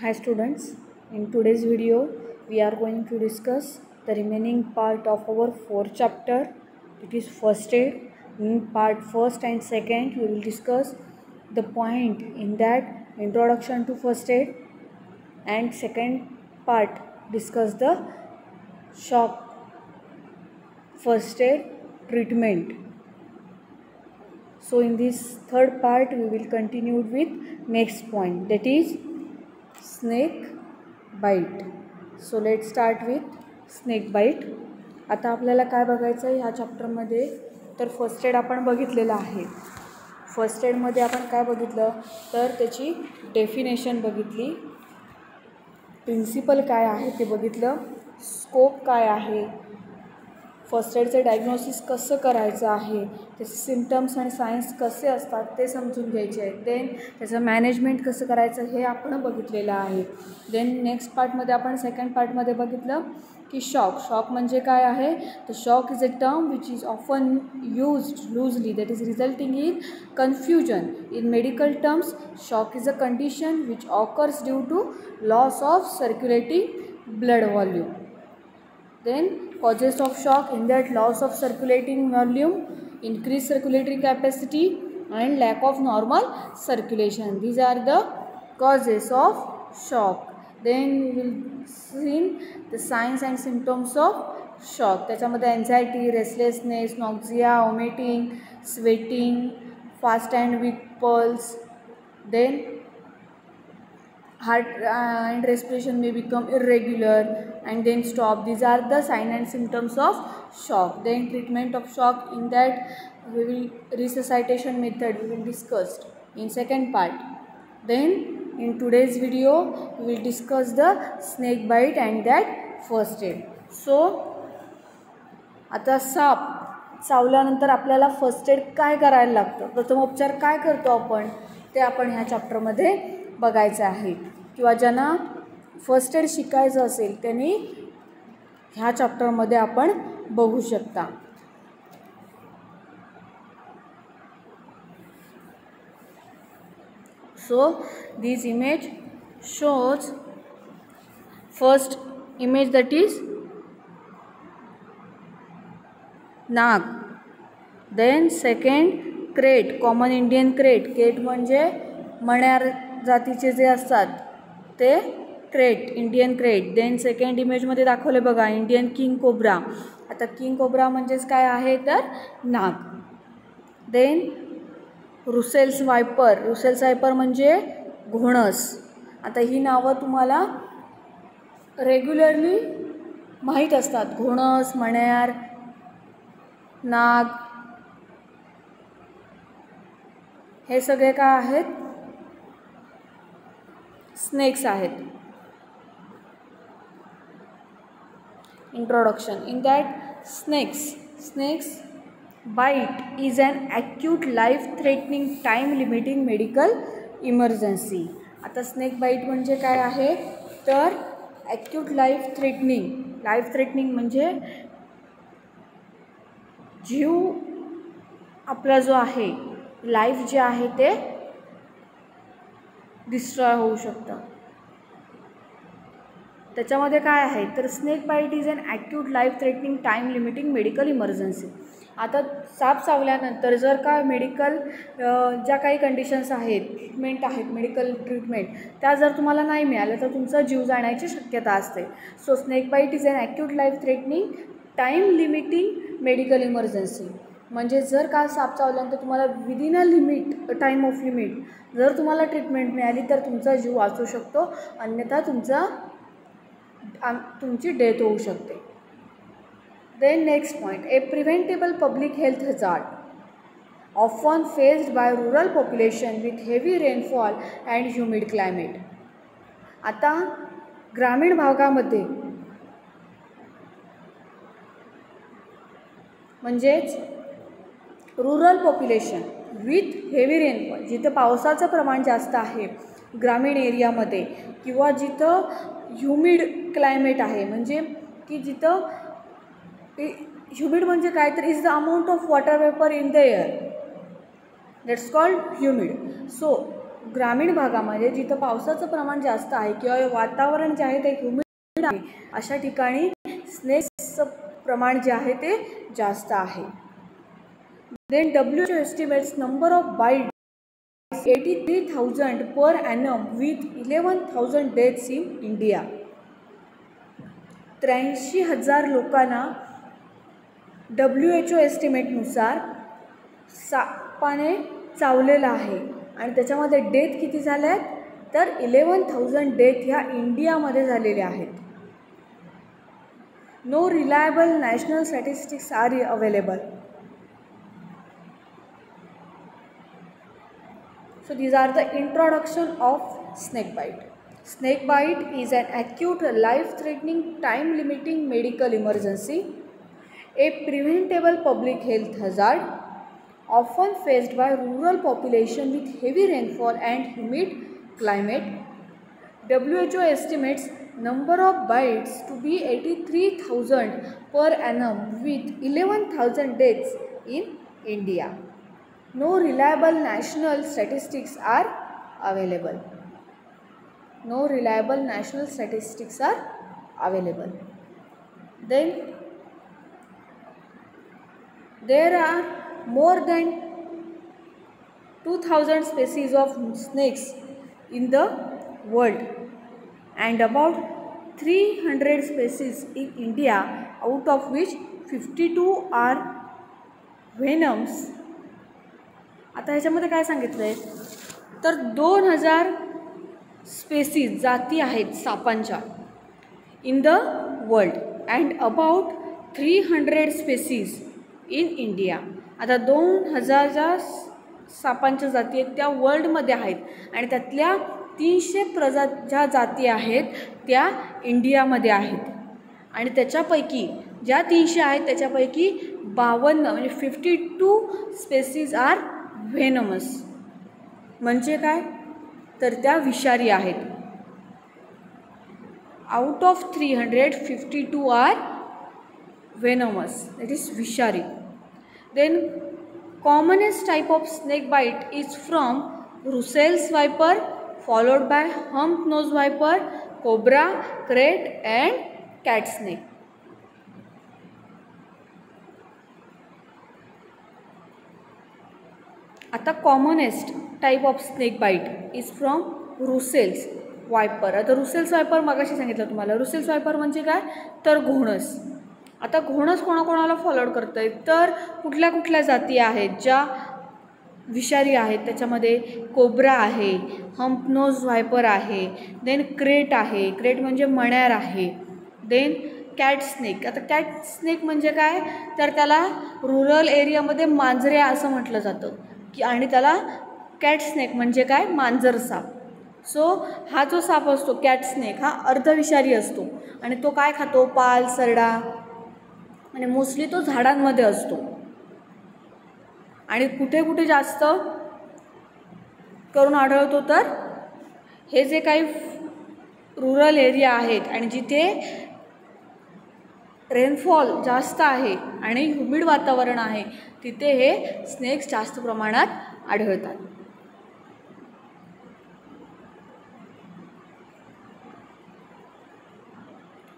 Hi students, in today's video we are going to discuss the remaining part of our fourth chapter, it is first aid. In part first and second we will discuss the point in that introduction to first aid, and second part discuss the shock first aid treatment. So in this third part we will continue with next point, that is snake bite. So let's start with snake bite. आता आपल्याला काय बघायचं आहे ह्या चॅप्टरमध्ये, तर first aid आपण बघितलेलं आहे. फर्स्ट एडमध्ये आपण काय बघितलं तर त्याची डेफिनेशन बघितली, प्रिन्सिपल काय आहे ते बघितलं, स्कोप काय आहे, फर्स्ट एडचं डायग्नोसिस कसं करायचं आहे, त्याचे सिम्पटम्स आणि सायन्स कसे असतात ते समजून घ्यायचे आहे. देन त्याचं मॅनेजमेंट कसं करायचं हे आपण बघितलेलं आहे. देन नेक्स्ट पार्टमध्ये आपण सेकंड पार्टमध्ये बघितलं की शॉक म्हणजे काय आहे. तर shock is a term which is often used loosely that is resulting in confusion. In medical terms shock is a condition which occurs due to loss of circulating blood volume. Then causes of shock, in that loss of circulating volume, increased circulatory capacity and lack of normal circulation. These are the causes of shock. Then we will see the signs and symptoms of shock. त्याच्यामध्ये anxiety, restlessness, nausea, vomiting, sweating, fast and weak pulse. Then heart and respiration may become irregular and then stop. These are the signs and symptoms of shock. Then treatment of shock, in that we will resuscitation method we will discuss in second part. Then in today's video we will discuss the snake bite and that first aid. So आता साप चावल्यानंतर आपल्याला first aid काय करायला लागतं, प्रथमोपचार काय करतो आपण, ते आपण ह्या चॅप्टरमध्ये बघायचं आहे. किंवा ज्यांना फर्स्ट एड शिकायचं असेल त्यांनी ह्या चॅप्टरमध्ये आपण बघू शकता. So this image shows first image that is नाग. Then second krait, common Indian krait. Krait म्हणजे मण्यार जातीचे जे असतात ते krait, Indian krait. Then second इमेजमध्ये दाखवले बघा इंडियन किंग कोब्रा. आता किंग कोब्रा म्हणजेच काय आहे तर नाग. Then Russell's viper, Russell's viper म्हणजे घोणस. आता ही नावं तुम्हाला रेग्युलरली माहीत असतात, घोणस, मण्यार, नाग, हे सगळे काय आहेत, स्नेक्स आहेत. Introduction, in that snakes bite is an acute life threatening time limiting medical emergency. आता स्नेक बाईट म्हणजे काय आहे तर ॲक्यूट लाईफ थ्रेटनिंग म्हणजे जीव आपला जो आहे, लाईफ जे आहे ते डिस्ट्रॉय होऊ शकतं. त्याच्यामध्ये काय आहे तर snake bite is an acute life threatening time limiting medical emergency. आता साप चावल्यानंतर जर का मेडिकल ज्या काही कंडिशन्स आहेत, ट्रीटमेंट आहेत, मेडिकल ट्रीटमेंट त्या जर तुम्हाला नाही मिळाल्या तर तुमचा जीव जाण्याची शक्यता असते. So snake bite is an acute life threatening time limiting medical emergency. म्हणजे जर का साप चावल्यानंतर तुम्हाला within a limit, time of limit जर तुम्हाला ट्रीटमेंट मिळाली तर तुमचा जीव वाचू शकतो, अन्यथा तुमची डेथ होऊ शकते. Then next point, a preventable public health hazard often faced by rural population with heavy rainfall and humid climate. आता ग्रामीण भागामध्ये म्हणजेच rural population with heavy rainfall, जिथं पावसाचं प्रमाण जास्त आहे ग्रामीण एरियामध्ये, किंवा जिथं ह्युमिड क्लायमेट आहे, म्हणजे की जिथं ह्युमिड म्हणजे काय तर is the amount of water vapour in the air, that's called humid. So ग्रामीण भागामध्ये जिथं पावसाचं प्रमाण जास्त आहे किंवा वातावरण जे आहे ते ह्युमिड आहे अशा ठिकाणी स्नेक्सचं प्रमाण जे आहे ते जास्त आहे. Then WHO estimates number of bites 83,000 per annum with 11,000 deaths in India. 83,000 लोकांना WHO एस्टिमेटनुसार सापाने चावलेलं आहे आणि त्याच्यामध्ये डेथ किती झाल्या आहेत तर 11,000 डेथ ह्या इंडियामध्ये झालेल्या आहेत. No reliable national statistics are available. So these are the introduction of snake bite. Snake bite is an acute life-threatening time-limiting medical emergency, a preventable public health hazard often faced by rural population with heavy rainfall and humid climate. WHO estimates number of bites to be 83,000 per annum with 11,000 deaths in India. No reliable national statistics are available. No reliable national statistics are available. Then there are more than 2,000 species of snakes in the world and about 300 species in India, out of which 52 are venoms. आता ह्याच्यामध्ये काय सांगितलं आहे तर 2,000 species जाती आहेत सापांच्या in the world and about 300 species in India. आता 2,000 ज्या सापांच्या जाती आहेत त्या वर्ल्डमध्ये आहेत आणि त्यातल्या 300 ज्या जाती आहेत त्या इंडियामध्ये आहेत आणि त्याच्यापैकी ज्या 300 आहेत त्याच्यापैकी 52 म्हणजे 52 स्पेसीज आर व्हेनमस. म्हणजे काय तर त्या विषारी आहेत. Out of 352 are venomous, that is विषारी. Then commonest type of snake bite is from Russell's viper followed by hump nose viper, cobra, krait and cat snake. आता commonest type of snake bite is from Russell's viper. आता Russell's viper मगाशी सांगितलं तुम्हाला. रुसेल्स viper म्हणजे काय तर घोणस. आता घोणस कोणाकोणाला फॉलोड करतं आहे तर कुठल्या कुठल्या जाती आहेत ज्या विषारी आहेत त्याच्यामध्ये कोब्रा आहे, हम्पनोज व्हायपर आहे, देन क्रेट आहे, क्रेट म्हणजे मण्यार आहे, देन कॅट स्नेक. आता कॅट स्नेक म्हणजे काय तर त्याला रुरल एरियामध्ये मांजऱ्या असं म्हटलं जातं की आणि त्याला कॅट स्नेक म्हणजे काय मांजर साप. सो हा जो साप असतो कॅट स्नेक हा अर्धविषारी असतो आणि तो काय खातो पाल, सरडा आणि मोस्टली तो झाडांमध्ये असतो. आणि कुठे कुठे जास्त करून आढळतो तर हे जे काही रुरल एरिया आहेत आणि जिथे रेनफॉल जास्त आहे आणि ह्युमिड वातावरण आहे तिथे हे स्नेक्स जास्त प्रमाणात आढळतात.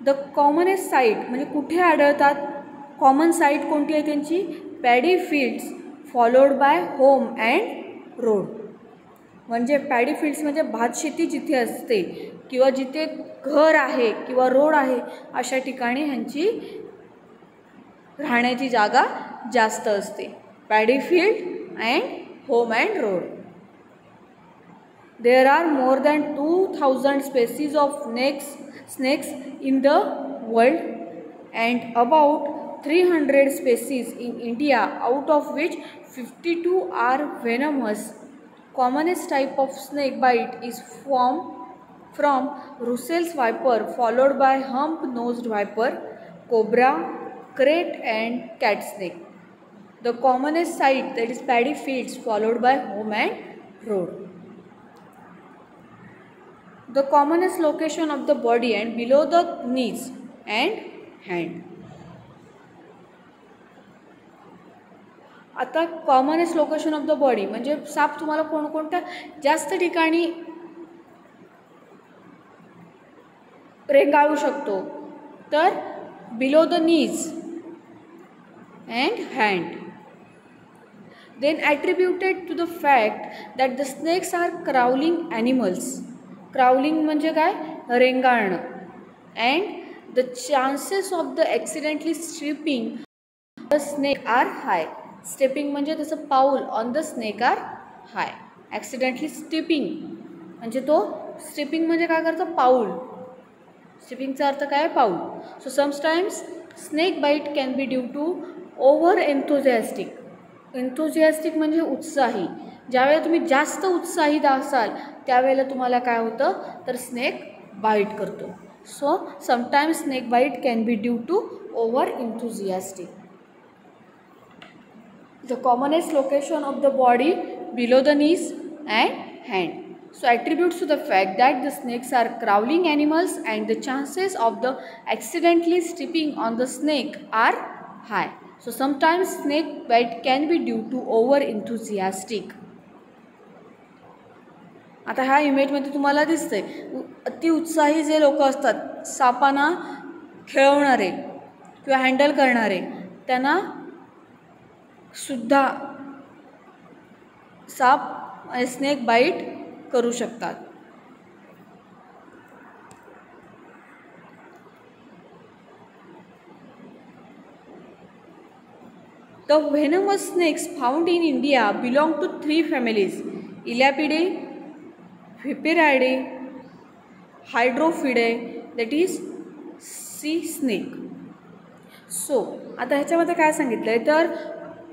द कॉमनेस्ट साईट म्हणजे कुठे आढळतात, कॉमन साईट कोणती आहे त्यांची paddy fields followed by home and road. म्हणजे पॅडी फील्ड्स म्हणजे भातशेती जिथे असते किंवा जिथे घर आहे किंवा रोड आहे अशा ठिकाणी ह्यांची राहण्याची जागा जास्त असते. Paddy field and home and road. There are more than 2,000 species of snakes in the world and about 300 species in India, out of which 52 are venomous. Commonest type of snake bite is from Russell's viper followed by hump-nosed viper, cobra, crate and cat snake. The commonest site that is paddy fields followed by home and road. The commonest location of the body and below the knees and hand. आता commonest location of the body म्हणजे साप तुम्हाला कोणकोणत्या जास्त ठिकाणी रेंगाळू शकतो, तर below the knees and hand. Then attributed to the fact that the snakes are crawling animals. Crawling म्हणजे काय, रेंगाळणं. And the chances of the accidentally stepping the snake are high. Stepping म्हणजे त्याचं पाऊल on the snake are high. Accidentally stepping म्हणजे तो stepping म्हणजे काय करतो, पाऊल. Steppingचा अर्थ काय, पाऊल. So sometimes snake bite can be due to over enthusiastic. Enthusiastic म्हणजे उत्साही. ज्यावेळेला तुम्ही जास्त उत्साहित असाल त्यावेळेला तुम्हाला काय होतं, तर स्नेक बाईट करतो. So sometimes snake bite can be due to over enthusiastic. The commonest location of the body below the knees and hand. So attributes to the fact that the snakes are crawling animals and the chances of the accidentally stepping on the snake are high. So sometimes snake bite can be due to over enthusiastic. आता ह्या इमेजमध्ये तुम्हाला दिसतंय अति उत्साही जे लोक असतात, सापांना खेळवणारे किंवा हँडल करणारे, त्यांना सुद्धा साप स्नेक बाईट करू शकतात. The venomous snakes found in India belong to 3 families: Elapidae, Viperidae, Hydrophidae, that is sea snake. So आता ह्याच्यामध्ये काय सांगितलं आहे, तर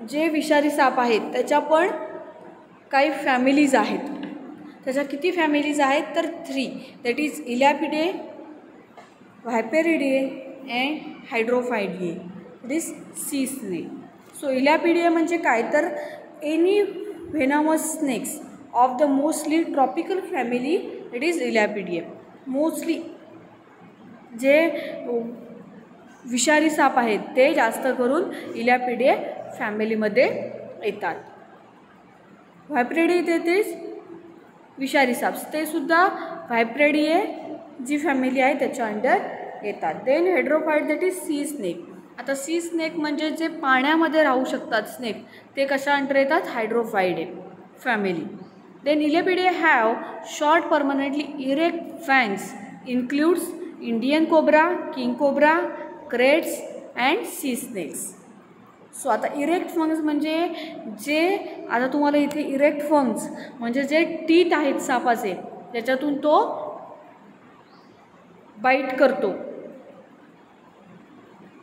जे विषारी साप आहेत त्याच्या पण काही फॅमिलीज आहेत. त्याच्या किती फॅमिलीज आहेत, तर 3. That is Elapidae, Viperidae and Hydrophidae, that is sea snake. So Elapidae म्हणजे काय, तर any venomous snakes of the mostly tropical family, it is Elapidae. Mostly जे विषारी साप आहेत ते जास्त करून इलॅपिडिया फॅमिलीमध्ये येतात. व्हायप्रेडिये तेच विषारी साप, ते सुद्धा व्हायप्रेडिये जी फॅमिली आहे त्याच्या अंडर येतात. Then Hydrophidae, that is sea snake. आता सी स्नेक म्हणजे जे पाण्यामध्ये राहू शकतात स्नेक, ते कशा अंडर येतात, Hydrophidae family. Then Elapidae have short permanently erect fangs, includes Indian cobra, king cobra, kraits and sea snakes. So आता इरेक्ट फंग्स म्हणजे जे, आता तुम्हाला इथे इरेक्ट फंग्स म्हणजे जे टीथ आहेत सापाचे त्याच्यातून तो बाईट करतो,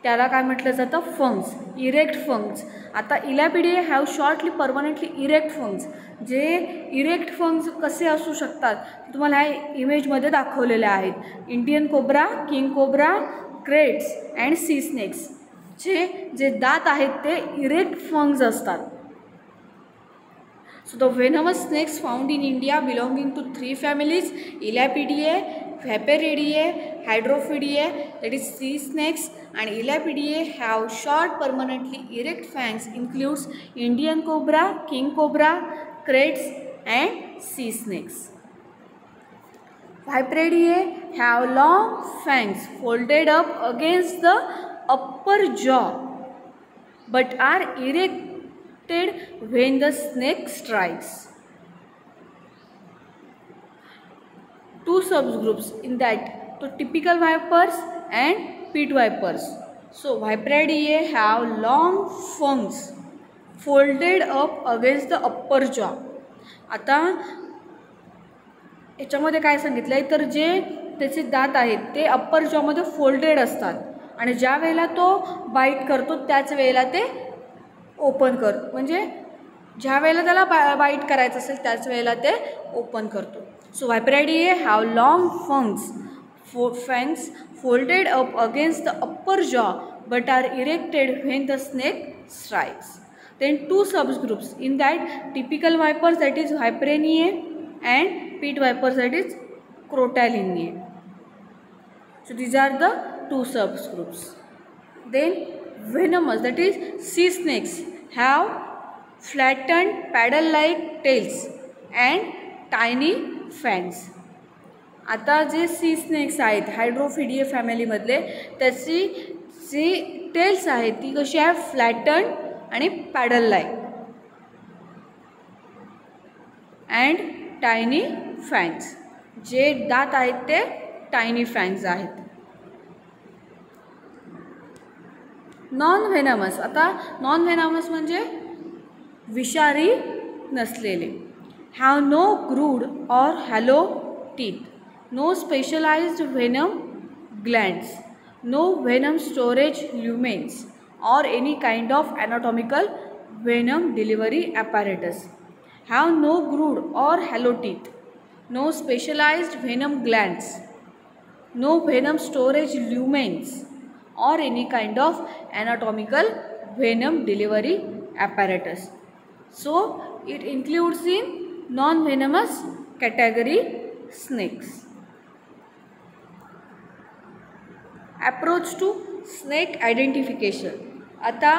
त्याला काय म्हटलं जातं, फंग्स, इरेक्ट फंग्स. आता इलॅपिडिया हॅव शॉर्टली परमनंटली इरेक्ट फंग्स. जे इरेक्ट फंग्स कसे असू शकतात ते तुम्हाला ह्या इमेजमध्ये दाखवलेले आहेत. Indian cobra, king cobra, kraits and sea snakes चे जे दात आहेत ते इरेक्ट फंग्स असतात. So the venomous snakes found in India belonging to 3 families: Elapidae, Viperidae, Hydrophidae, that is sea snakes. And Elapidae have short permanently erect fangs, includes Indian cobra, king cobra, kraits and sea snakes. Viperidae have long fangs folded up against the upper jaw but are erect when the snake strikes. 2 subgroups in that, so typical vipers and pit vipers. So Viperidae have long fangs folded up against the upper jaw. आता याच्यामध्ये काय सांगितलं आहे, तर जे त्याचे दात आहेत ते अप्पर जॉमध्ये फोल्डेड असतात आणि ज्या वेळेला तो बाईट करतो त्याच वेळेला ते ओपन कर, म्हणजे ज्या वेळेला त्याला बाईट करायचं असेल त्याच वेळेला ते ओपन करतो. So Viperidae have long fangs folded up against the upper jaw but are erected when the snake strikes. Then 2 subgroups in that, typical vipers, that is Viperidae, and pit vipers, that is Crotalinae. So these are the 2 subgroups. Then venomous, that is sea snakes, have flatten paddle like tails and tiny fangs. आता जे C snacks आहेत हायड्रोफिडिये फॅमिलीमधले, त्याची जी tails आहेत ती कशी आहे, flatten आणि paddle like and tiny fangs. जे दात आहेत ते टायनी फॅन्स आहेत. Non venomous. आता नॉन व्हेनमस म्हणजे विषारी नसलेले. Have no grooved or hollow teeth, no specialised venom glands, no venom storage lumens और any kind of anatomical venom delivery apparatus. Have no groove or hollow teeth, no specialized venom glands, no venom storage lumens or any kind of anatomical venom delivery apparatus. So it includes in non-venomous category snakes. Approach to snake identification. आता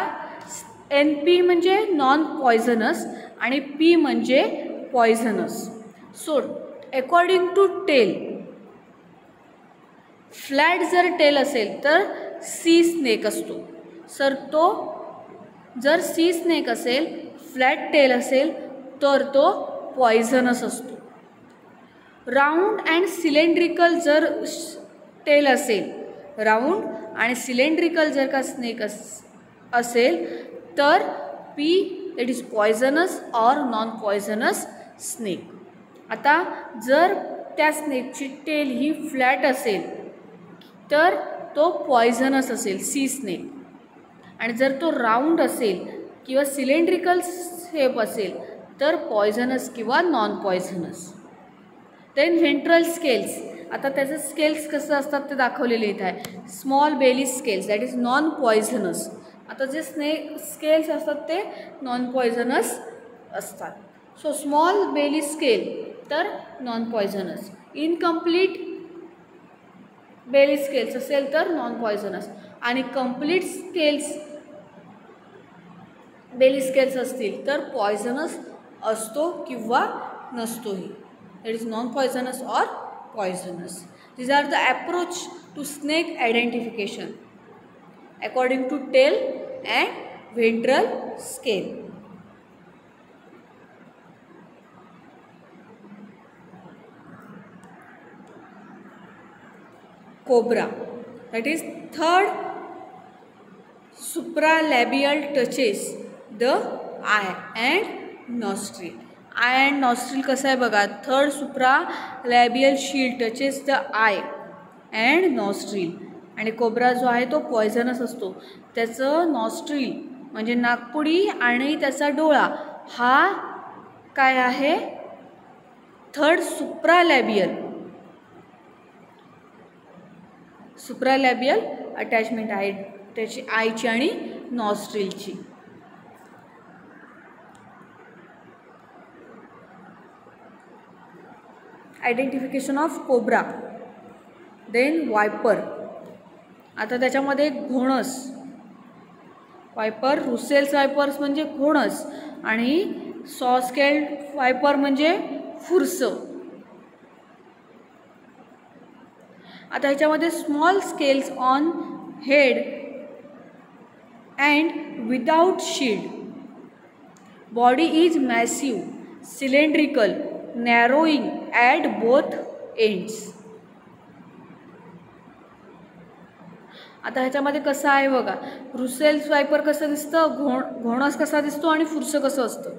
NP म्हणजे non poisonous आणि P म्हणजे poisonous. So according to tail, flat जर tail असेल तर sea snake असतो. सर तो जर सी स्नेक असेल, फ्लॅट टेल असेल तर तो पॉयझनस असतो. राऊंड अँड सिलेंड्रिकल जर टेल असेल, राऊंड आणि सिलेंड्रिकल जर का स्नेक असेल तर P it is poisonous or non poisonous snake. आता जर त्या स्नेकची टेल ही फ्लॅट असेल तर तो पॉयझनस असेल, सी स्नेक. आणि जर तो राऊंड असेल किंवा सिलेंड्रिकल शेप असेल तर पॉयझनस किंवा non poisonous. Then ventral scales. आता त्याचं स्केल्स कसं असतात ते दाखवलेले इथं आहे. Small belly scales that is non poisonous. आता जे स्केल्स असतात ते नॉन पॉयझनस असतात. सो स्मॉल बेली स्केल तर non poisonous. Incomplete belly scales असेल तर नॉन पॉयझनस. आणि कंप्लीट स्केल्स बेली स्केल्स असतील तर पॉयझनस असतो किंवा नसतोही. It is non poisonous or poisonous. These are the approach to snake identification according to tail and ventral scale. Cobra, that is third supralabial touches the eye and nostril. Eye and nostril कसं आहे बघा. Third supra labial shield touches the eye and nostril. आणि cobra जो आहे तो poisonous असतो. त्याचं nostril म्हणजे नाकपुडी आणि त्याचा डोळा हा काय आहे, थर्ड सुप्रालॅबियल. सुप्रालॅबियल अटॅचमेंट आहे त्याची आयची आणि नॉस्ट्रिलची. Identification of cobra. Then viper. आता त्याच्यामध्ये घोणस, वायपर रुसेल्स वायपर्स म्हणजे घोणस आणि सॉस्केल्ड वायपर म्हणजे फुरसं. आता ह्याच्यामध्ये small scales on head and without shield. Body is massive, cylindrical, narrowing at both ends. आता ह्याच्यामध्ये कसं आहे बघा. रुसेल्स वायपर कसं दिसतं, घोणस कसा दिसतो आणि फुरसं कसं असतं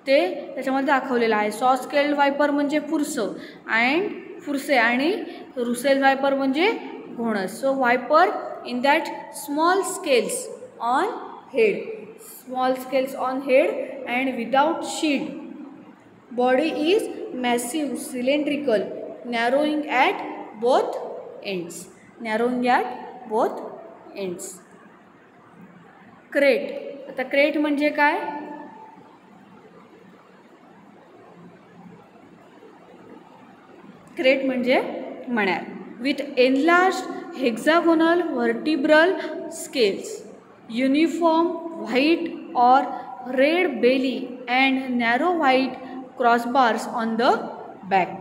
ते त्याच्यामध्ये दाखवलेलं आहे. सॉस्केल्ड वायपर म्हणजे फुरसं अँड फुरसे आणि रुसेल वायपर म्हणजे घोणस. So viper in that small scales on head, small scales on head and without shield. Body is massive, cylindrical, narrowing at both ends. Narrowing at both ends. Crate. आता krait म्हणजे काय, krait म्हणजे मण्यार. With enlarged hexagonal vertebral scales, uniform white और red belly and narrow white crossbars on the back.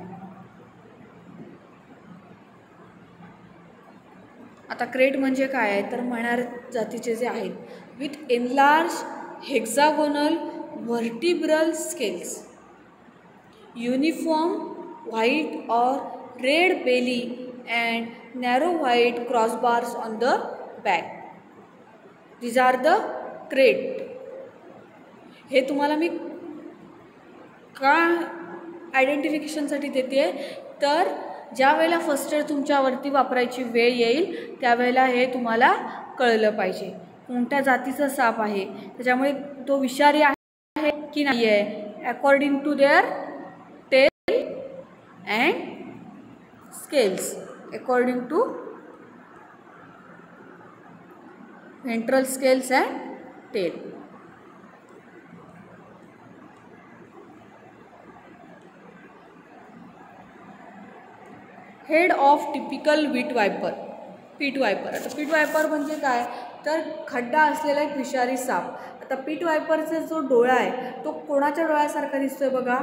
आता krait म्हणजे काय आहे तर मणार जातीचे जे आहेत with enlarge hexagonal vertebral scales, uniform white और red belly and narrow white crossbars on the back. These are the krait. हे तुम्हाला मी का आयडेंटिफिकेशनसाठी देते तर ज्या वेळेला फर्स्ट एड तुमच्यावरती वापरायची वेळ येईल त्यावेळेला हे तुम्हाला कळलं पाहिजे कोणत्या जातीचा साप आहे, त्याच्यामुळे तो विषारी आहे की नाही आहे according to their tail and scales, according to ventral scales and tail. Head of typical pit viper. आता पीट वायपर म्हणजे काय तर खड्डा असलेला एक विषारी साप. आता पीट वायपरचा जो डोळा आहे तो कोणाच्या डोळ्यासारखा दिसतोय बघा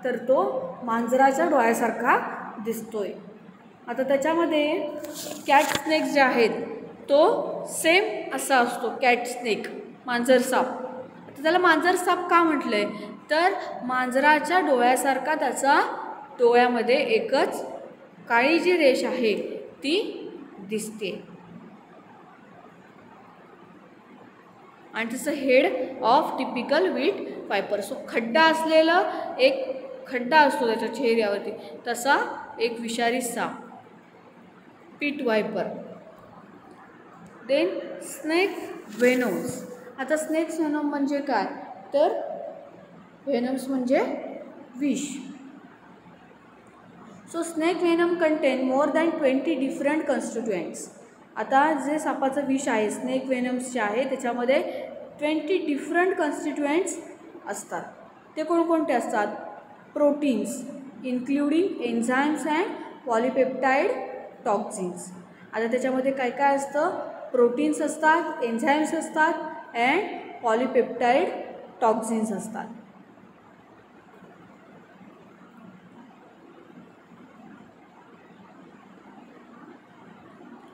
तर तो मांजराच्या डोळ्यासारखा दिसतोय. आता त्याच्यामध्ये कॅट स्नेक जे आहेत तो सेम असा असतो कॅट स्नेक मांजर साप. आता त्याला मांजर साप का म्हटलंय तर मांजराच्या डोळ्यासारखा त्याचा डोळ्यामध्ये एकच काळी जी रेष आहे ती दिसते आणि त्याचं head of typical wheat viper. So खड्डा असलेलं एक खड्डा असतो त्याच्या चेहऱ्यावरती तसा एक विषारी साप पीट वायपर. Then snake व्हेनम्स. आता स्नेक व्हेनम म्हणजे काय तर व्हेनम्स म्हणजे विष. So snake venom contain more than 20 different constituents. आता जे सापाचं विष आहे स्नेक व्हेनम्स जे आहे त्याच्यामध्ये 20 डिफरंट कॉन्स्टिट्युएंट्स असतात. ते कोणकोणते असतात proteins including enzymes and polypeptide toxins. आता त्याच्यामध्ये काय काय असतं प्रोटीन्स असतात, एन्झाईम्स असतात अँड पॉलिपेप्टाईड टॉक्झिन्स असतात.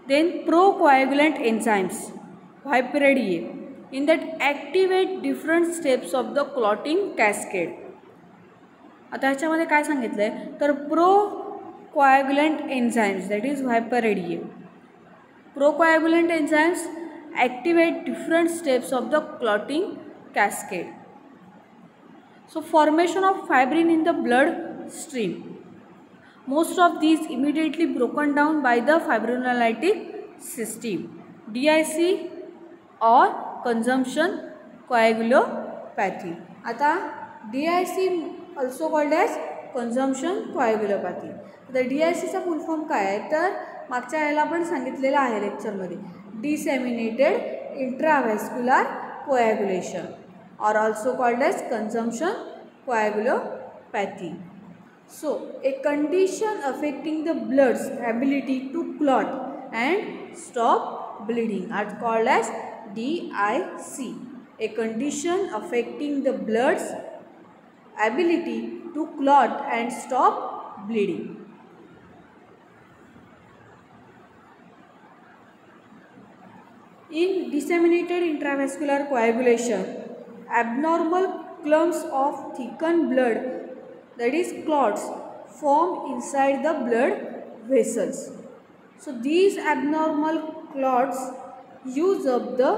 Then procoagulant enzymes, Viperidae, in that activate different steps of the clotting cascade. आता ह्याच्यामध्ये काय सांगितलं आहे तर procoagulant enzymes that is Viperidae. Procoagulant enzymes activate different steps of the clotting cascade. So formation of fibrin in the blood stream. Most of these immediately broken down by the fibrinolytic system, DIC or consumption coagulopathy. आता DIC also called as consumption coagulopathy. आता DICचा फुल form काय आहे तर मागच्या वेळेला आपण सांगितलेलं आहे लेक्चरमध्ये disseminated intravascular coagulation or also called as consumption coagulopathy. So, a condition affecting the blood's ability to clot and stop bleeding are called as DIC. A condition affecting the blood's ability to clot and stop bleeding. In disseminated intravascular coagulation, abnormal clumps of thickened blood that is clots form inside the blood vessels. So these abnormal clots use up the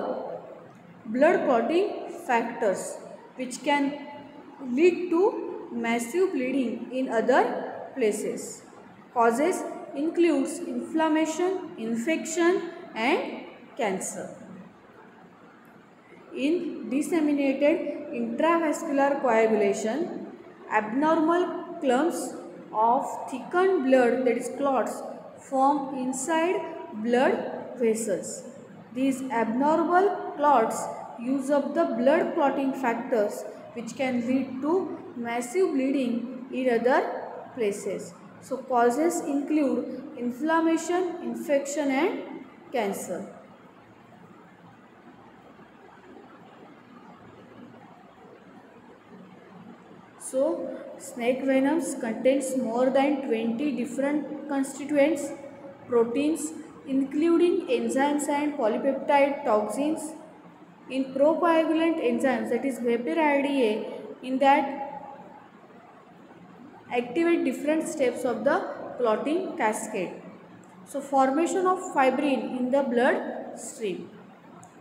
blood clotting factors which can lead to massive bleeding in other places. Causes includes inflammation, infection and cancer. In disseminated intravascular coagulation, abnormal clumps of thickened blood that is clots form inside blood vessels. These abnormal clots use up the blood clotting factors which can lead to massive bleeding in other places. So causes include inflammation, infection and cancer. So snake venoms contains more than 20 different constituents, proteins including enzymes and polypeptide toxins. In procoagulant enzymes, that is vapor-IDA, in that activate different steps of the clotting cascade. So formation of fibrin in the blood stream.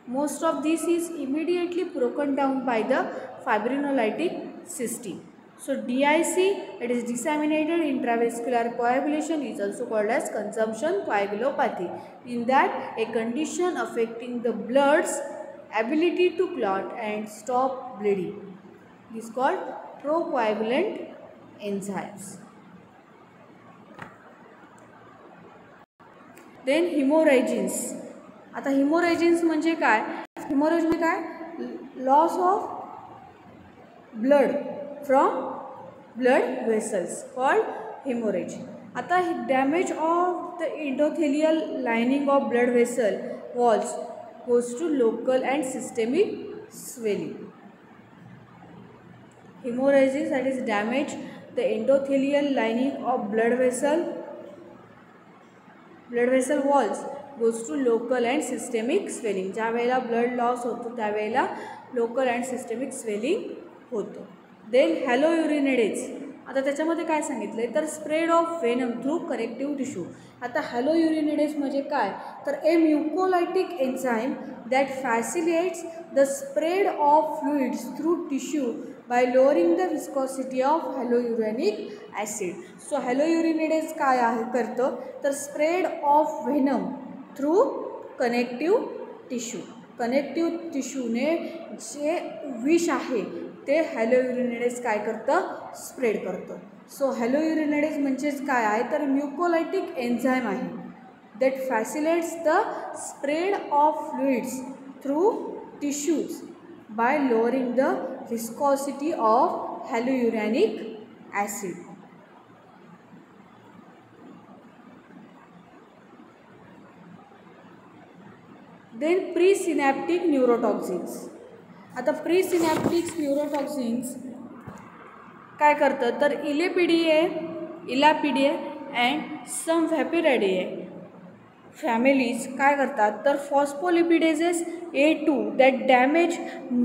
Most of this is immediately broken down by the fibrinolytic system. So DIC, that is disseminated intravascular coagulation, is also called as consumption coagulopathy. In that, a condition affecting the blood's ability to clot and stop bleeding. This is called procoagulant enzymes. Then hemorrhages. आता हिमोरेजिन्स म्हणजे काय? Haemorrhage म्हणजे काय? Loss of blood from blood vessels called haemorrhage. आता damage of the endothelial lining of blood vessel walls goes to local and systemic swelling. Hemorrhages, that is damage the endothelial lining of blood vessel walls, goes to local and systemic swelling. ज्या वेळेला blood loss होतो त्यावेळेला local and systemic swelling होतं. Then hyaluronidase. आता त्याच्यामध्ये काय सांगितलं आहे तर spread of venom through connective tissue. आता हॅलोयुरिनेडेज म्हणजे काय तर a mucolytic enzyme that facilitates the spread of fluids through tissue by lowering the viscosity of halouronic acid. So halourinedes काय आहे करतं तर spread of venom through connective tissue. Connective टिश्यूने जे विष आहे ते हॅलोयुरिनेडेज काय करतं स्प्रेड करतं. सो हॅलोयुरिनेडेज म्हणजेच काय आहे तर म्युकोलायटिक एन्झाईम आहे that facilitates the spread of fluids through tissues by lowering the viscosity of hyaluronic acid. Then presynaptic neurotoxins. आता प्रीसिनॅप्टिक न्यूरोटॉक्सिन्स काय करतं तर इलापिडिए अँड सम व्हॅपिरायडिए फॅमिलीज काय करतात तर phospholipases A2 that damage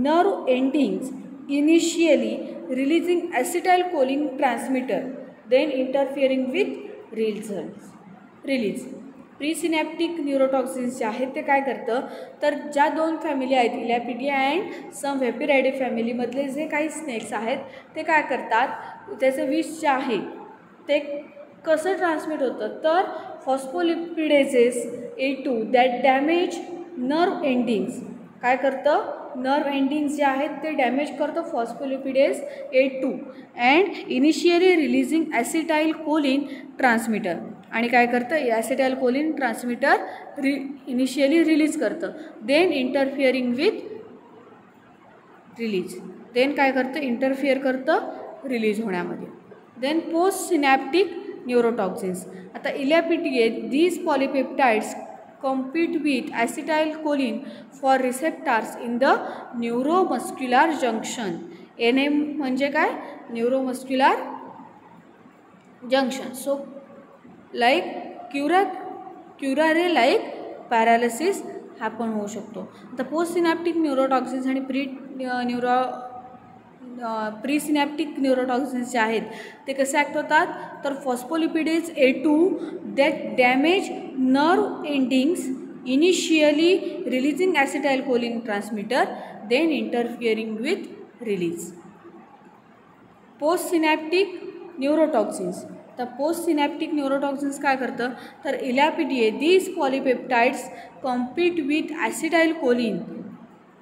nerve endings initially releasing acetylcholine transmitter then interfering with release. Presynaptic neurotoxins जे आहेत ते काय करतं तर ज्या दोन फॅमिली आहेत इलॅपिडिया अँड सम व्हॅपिरायडे फॅमिलीमधले जे काही स्नेक्स आहेत ते काय करतात त्याचं विष जे आहे ते कसं ट्रान्समिट होतं तर phospholipases A2 that damage nerve endings काय करतं नर्व एंडिंग्स जे आहेत ते डॅमेज करतं phospholipase A2 and initially releasing acetylcholine transmitter आणि काय करतं ॲसिटाइलकोलिन ट्रान्समिटर इनिशियली रिलीज करतं then interfering with release then काय करतं इंटरफिअर करतं रिलीज होण्यामध्ये. Then post synaptic neurotoxins. आता Elapidae these polypeptides compete with acetylcholine for receptors in the neuromuscular junction. NM म्हणजे काय neuromuscular junction. So like curare like paralysis happen होऊ शकतो. आता पोस्ट सिनॅप्टिक न्यूरोटॉक्सिन्स आणि प्रीसिनॅप्टिक न्यूरोटॉक्सिन्स जे आहेत ते कसे ॲक्ट होतात तर phospholipase A2 that damage nerve endings initially releasing acetylcholine transmitter then interfering with release. Post synaptic neurotoxins. तर पोस्ट सिनॅप्टिक न्यूरोटॉक्सिन्स काय करतं तर Elapidae these polypeptides compete with acetylcholine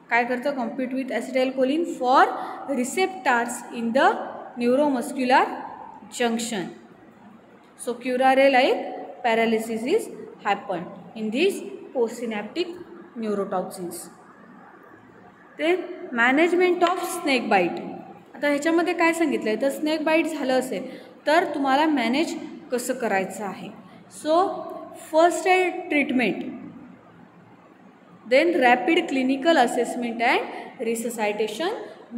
काय करतं compete with acetylcholine for receptors in the neuromuscular junction. So curare like paralysis is happen in this postsynaptic neurotoxins. ते management of snake bite. आता ह्याच्यामध्ये काय सांगितलं आहे तर स्नेक बाईट झालं असेल तर तुम्हाला मॅनेज कसं करायचं आहे. So first aid treatment then rapid clinical assessment and resuscitation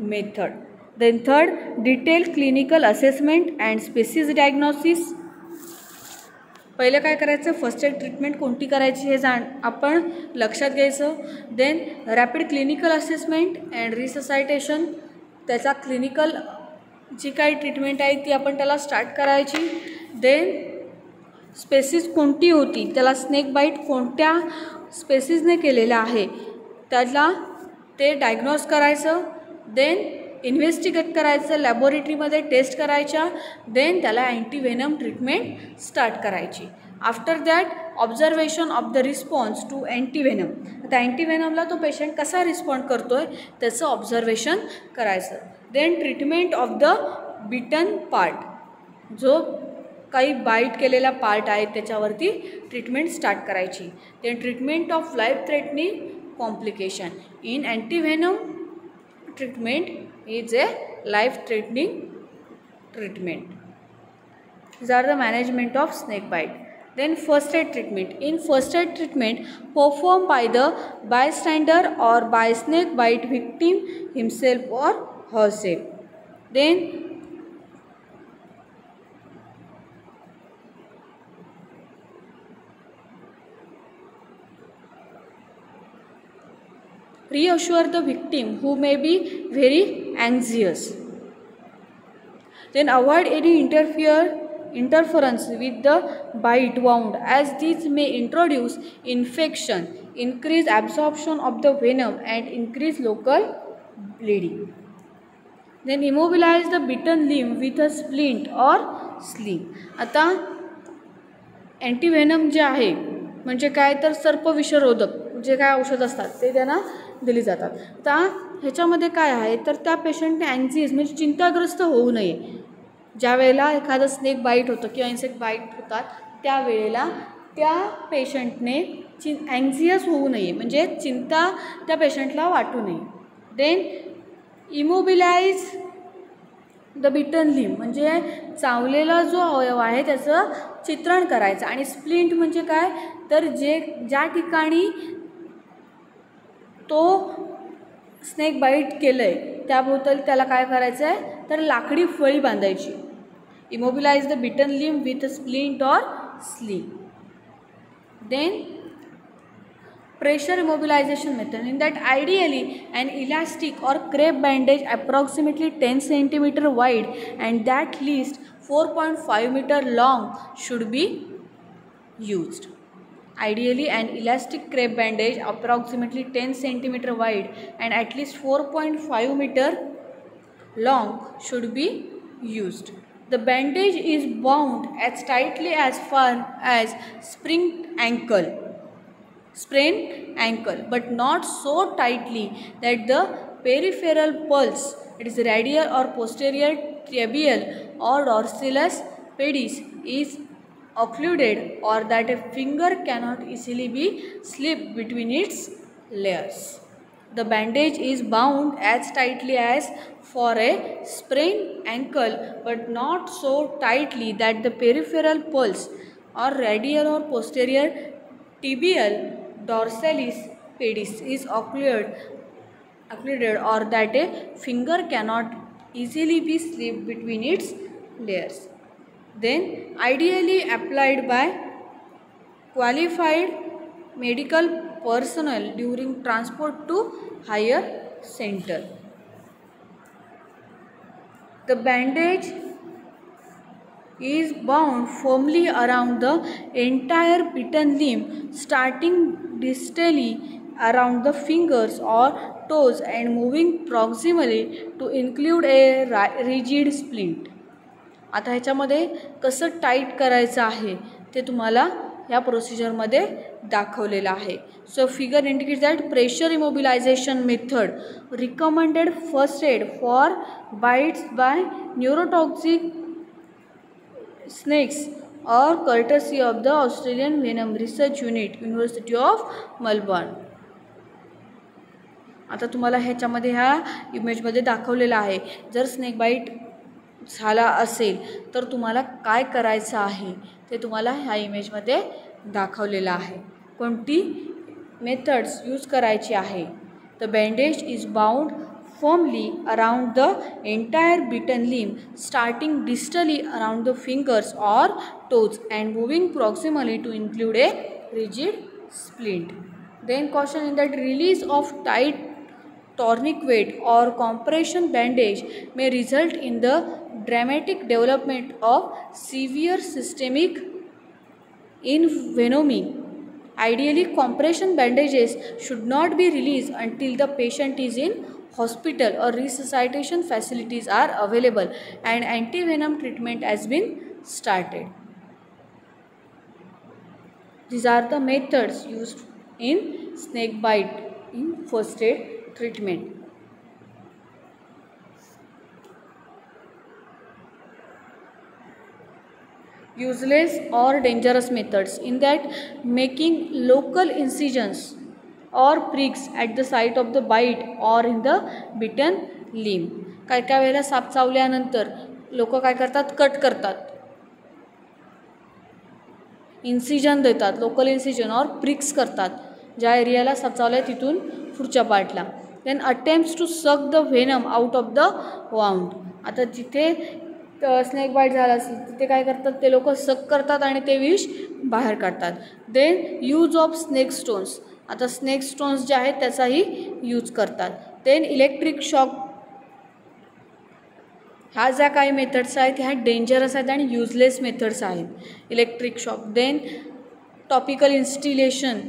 method. Then third, detail clinical assessment and species diagnosis. पहिलं काय करायचं, फर्स्ट एड ट्रीटमेंट कोणती करायची हे आपण लक्षात घ्यायचं. Then rapid clinical assessment and resuscitation, त्याचा क्लिनिकल जी काही ट्रीटमेंट आहे ती आपण त्याला स्टार्ट करायची. देन स्पेसिस कोणती होती, त्याला स्नेक बाईट कोणत्या स्पेसिसने केलेला आहे त्याला ते डायग्नोज करायचं. देन इन्व्हेस्टिगेट करायचं, लॅबोरेटरीमध्ये टेस्ट करायच्या. देन त्याला अँटीव्हेनम ट्रीटमेंट स्टार्ट करायची. After that observation of the response to antivenom. आता अँटीव्हेनमला तो पेशंट कसा रिस्पॉन्ड करतो आहे त्याचं ऑब्झर्वेशन करायचं. Then treatment of the bitten part, जो काही बाईट केलेला पार्ट आहे त्याच्यावरती ट्रीटमेंट स्टार्ट करायची. Then treatment of life threatening complication. In antivenom treatment is a life threatening treatment. These are the management of snake bite. Then first aid treatment. In first aid treatment performed by the bystander or by snake bite victim himself or herself. Then reassure the victim who may be very anxious. Then avoid any interference with the bite wound, as this may introduce infection, increase absorption of the venom and increase local bleeding. Then immobilize the bitten limb with a splint or sling. आता अँटीव्हेनम जे आहे म्हणजे काय तर सर्पविषरोधक जे काय औषध असतात ते त्यांना दिली जातात. आता ह्याच्यामध्ये काय आहे तर त्या पेशंटने अँक्झियस म्हणजे चिंताग्रस्त होऊ नये. ज्या वेळेला एखादं स्नेक बाईट होतं किंवा इन्सेक्ट बाईट होतात त्यावेळेला त्या पेशंटने अँक्झियस होऊ नये म्हणजे चिंता त्या पेशंटला वाटू नये. Then immobilize the bitten limb म्हणजे चावलेला जो अवयव आहे त्याचं चित्रण करायचं. आणि स्प्लिंट म्हणजे काय तर ज्या ठिकाणी तो स्नेक बाईट केलं आहे त्याभोवताली त्याला काय करायचं आहे तर लाकडी फळी बांधायची. Immobilize the bitten limb with a splint or sling. Then pressure immobilization method. In that ideally an elastic or crepe bandage approximately 10 cm wide and that least 4.5 meter long should be used. Ideally an elastic crepe bandage approximately 10 cm wide and at least 4.5 meter long should be used. The bandage is bound as tightly as far as sprained ankle, but not so tightly that the peripheral pulse, it is radial or posterior tibial or dorsalis pedis, is occluded or that a finger cannot easily be slipped between its layers. The bandage is bound as tightly as for a sprained ankle, but not so tightly that the peripheral pulse or radial or posterior tibial dorsalis pedis is occluded or that a finger cannot easily be slipped between its layers. Then ideally applied by qualified medical personnel during transport to higher center. The bandage is bound firmly around the entire bitten limb, starting distally around the fingers or toes and moving proximally to include a rigid splint. आता ह्याच्यामध्ये कसं tight करायचं आहे ते तुम्हाला ह्या प्रोसिजरमध्ये दाखवलेलं आहे. So figure indicates that pressure immobilisation method recommended first aid for bites by neurotoxic snakes or courtesy of the Australian Venom Research Unit, University of Melbourne. आता तुम्हाला ह्याच्यामध्ये ह्या इमेजमध्ये दाखवलेलं आहे जर स्नेक बाईट झाला असेल तर तुम्हाला काय करायचं आहे ते तुम्हाला ह्या इमेजमध्ये दाखवलेलं आहे. कोणती मेथड्स यूज करायची आहे. The bandage is bound firmly around the entire bitten limb, starting distally around the fingers or toes and moving proximally to include a rigid splint. Then caution in that release of tight tourniquet or compression bandage may result in the dramatic development of severe systemic envenomy. Ideally, compression bandages should not be released until the patient is in hospital or resuscitation facilities are available and antivenom treatment has been started. These are the methods used in snake bite in first aid treatment. Useless or dangerous methods in that making local incisions or pricks at the site of the bite or in the bitten limb. काय काय वेळेला साप चावल्यानंतर लोक काय करतात, cut करतात, incision देतात, local incision और प्रिक्स करतात ज्या एरियाला साप चावला आहे तिथून पुढच्या पार्टला. Then attempts to suck the venom out of the wound. आता जिथे स्नेक बाईट झाला असेल तिथे काय करतात, ते लोक सक करतात आणि ते विष बाहेर काढतात. Then use of snake stones. आता स्नेक स्टोन्स जे आहेत त्याचाही यूज करतात. Then electric shock. ह्या ज्या काही मेथड्स आहेत ह्या डेंजरस आहेत आणि युजलेस मेथड्स आहेत. Electric shock. Then topical instillation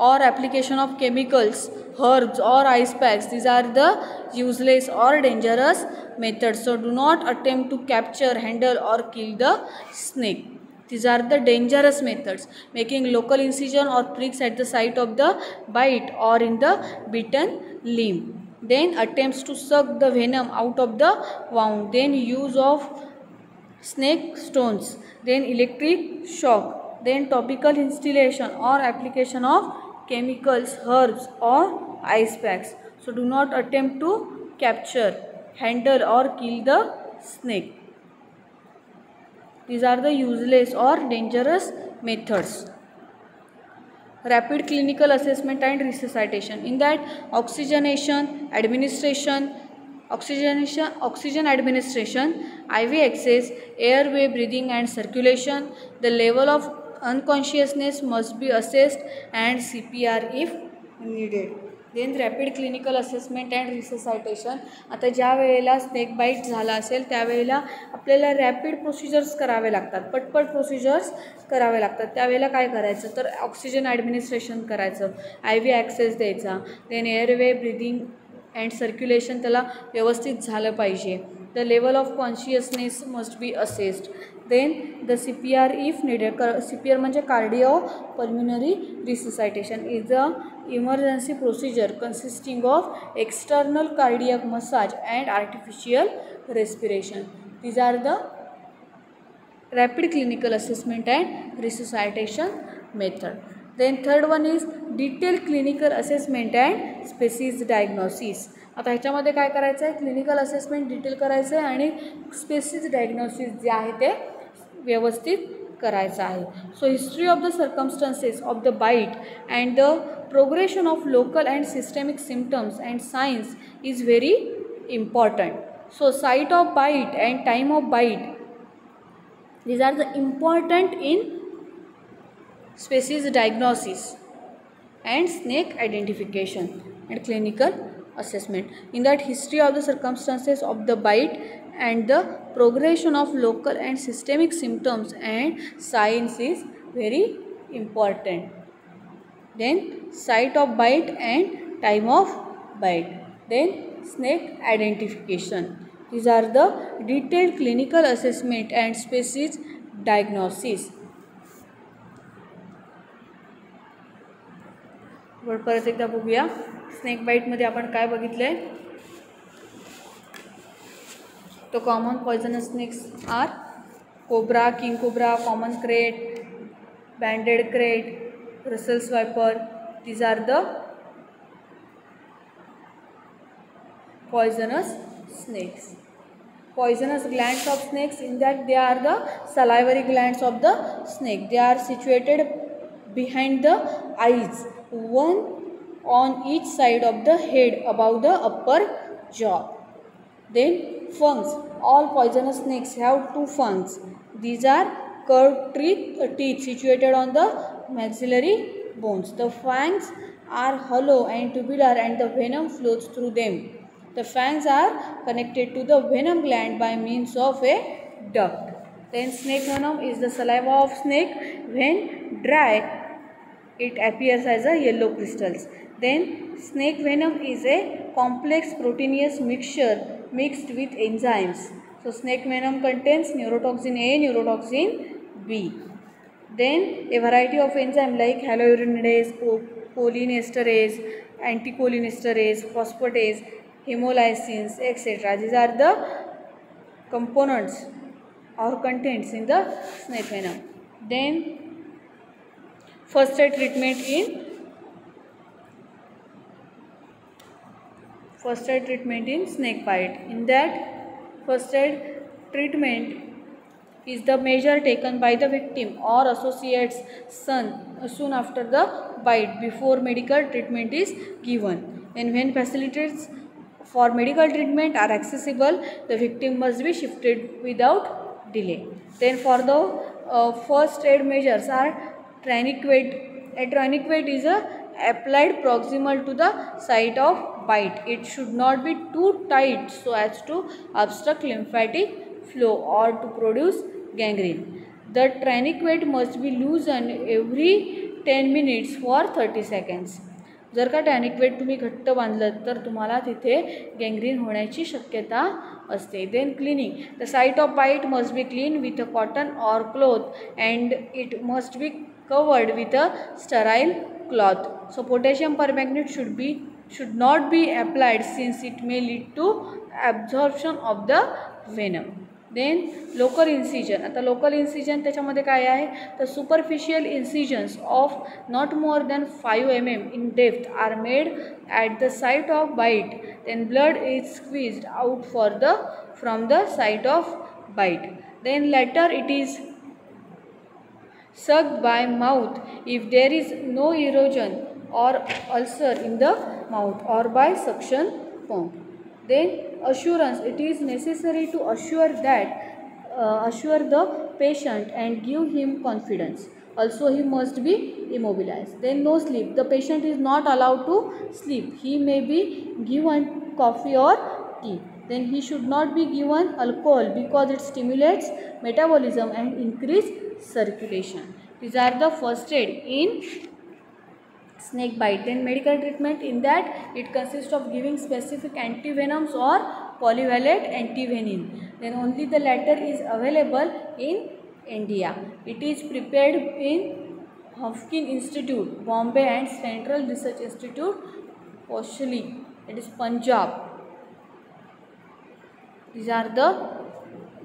or application of chemicals, herbs or ice packs. These are the useless or dangerous methods. So do not attempt to capture, handle or kill the snake. These are the dangerous methods. Making local incision or pricks at the site of the bite or in the bitten limb. Then attempts to suck the venom out of the wound. Then use of snake stones. Then electric shock. Then topical instillation or application of chemicals, herbs or ice packs. So do not attempt to capture, handle or kill the snake. These are the useless or dangerous methods. Rapid clinical assessment and resuscitation. In that oxygen administration, IV access, airway breathing and circulation. The level of unconsciousness must be assessed and CPR if needed. Then rapid clinical assessment and resuscitation. आता ज्या वेळेला snake bite झाला असेल त्यावेळेला आपल्याला rapid procedures करावे लागतात, पटपट प्रोसिजर्स करावे लागतात. त्यावेळेला काय करायचं तर ऑक्सिजन ॲडमिनिस्ट्रेशन करायचं, IV ॲक्सेस द्यायचा. Then airway breathing and circulation त्याला व्यवस्थित झालं पाहिजे. The level of consciousness must be assessed. Then the CPR if needed. CPR म्हणजे cardio pulmonary resuscitation is a emergency procedure consisting of external cardiac massage and artificial respiration. These are the rapid clinical assessment and resuscitation method. Then third one is detail clinical assessment and species diagnosis. आता ह्याच्यामध्ये काय करायचं आहे, clinical assessment detail करायचं आहे आणि spaces diagnosis जे आहे ते व्यवस्थित करायचं आहे. So history of the circumstances of the bite and the progression of local and systemic symptoms and signs is very important. So site of bite and time of bite these are the important in species diagnosis and snake identification and clinical assessment. In that history of the circumstances of the bite and the progression of local and systemic symptoms and signs is very important. Then site of bite and time of bite. Then snake identification. These are the detailed clinical assessment and species diagnosis. परत एकदा बघूया snake बाईटमध्ये आपण काय बघितलं आहे. तो common poisonous snakes are cobra, king cobra, common krait, banded krait, Russell's viper. These are the poisonous snakes. Poisonous glands of snakes, in that they are the salivary glands of the snake. They are situated behind the eyes. One on each side of the head above the upper jaw. Then fangs. All poisonous snakes have two fangs. These are curved teeth situated on the maxillary bones. The fangs are hollow and tubular and the venom flows through them. The fangs are connected to the venom gland by means of a duct. Then snake venom is the saliva of snake. When dry, it appears as a yellow crystals. Then snake venom is a complex proteinous mixture mixed with enzymes. So snake venom contains neurotoxin A, neurotoxin B. Then a variety of enzymes like hyaluronidase, cholinesterase, anticholinesterase, phosphatase, hemolysins, etc. These are the components or contents in the snake venom. Then first aid treatment in snake bite. In that, first aid treatment is the measure taken by the victim or associates soon after the bite before medical treatment is given. And when facilities for medical treatment are accessible, the victim must be shifted without delay. Then for the first aid measures are tourniquet. A tourniquet is applied proximal to the site of bite. It should not be too tight so as to obstruct lymphatic flow or to produce gangrene. The tourniquet must be loosened every 10 minutes for 30 seconds. जर का टॅनिक्वेट तुम्ही घट्ट बांधलं तर तुम्हाला तिथे gangrene होण्याची शक्यता असते. Then cleaning. The site of bite must be clean with a cotton or cloth and it must be covered with a sterile cloth. So potassium permanganate should not be applied since it may lead to absorption of the venom. Then local incision. आता local incision त्याच्यामध्ये काय आहे तर superficial incisions of not more than 5 mm in depth are made at the site of bite. Then blood is squeezed out from the site of bite. Then later it is sucked by mouth if there is no erosion or ulcer in the mouth or by suction pump. Then assurance. It is necessary to assure the patient and give him confidence. Also he must be immobilized. Then no sleep. The patient is not allowed to sleep. He may be given coffee or tea. Then he should not be given alcohol because it stimulates metabolism and increase circulation. These are the first aid in snake bite. Then medical treatment. In that it consists of giving specific antivenoms or polyvalent antivenin. Then only the latter is available in India. It is prepared in Hopkins Institute, Bombay, and Central Research Institute, Koshali, it is Punjab.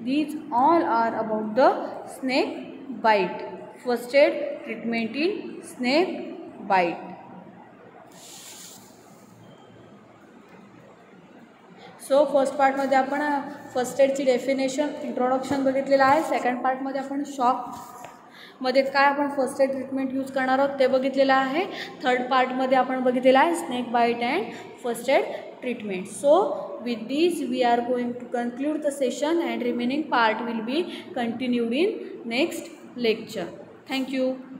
These all are about the snake bite. First aid treatment in snake bite. So first पार्टमध्ये आपण first एडची definition introduction बघितलेलं आहे. Second पार्टमध्ये आपण शॉकमध्ये काय आपण first aid treatment use करणार आहोत ते बघितलेलं आहे. थर्ड पार्टमध्ये आपण बघितलेलं आहे snake bite and first aid treatment. So with this we are going to conclude the session and remaining part will be continued in next lecture. Thank you.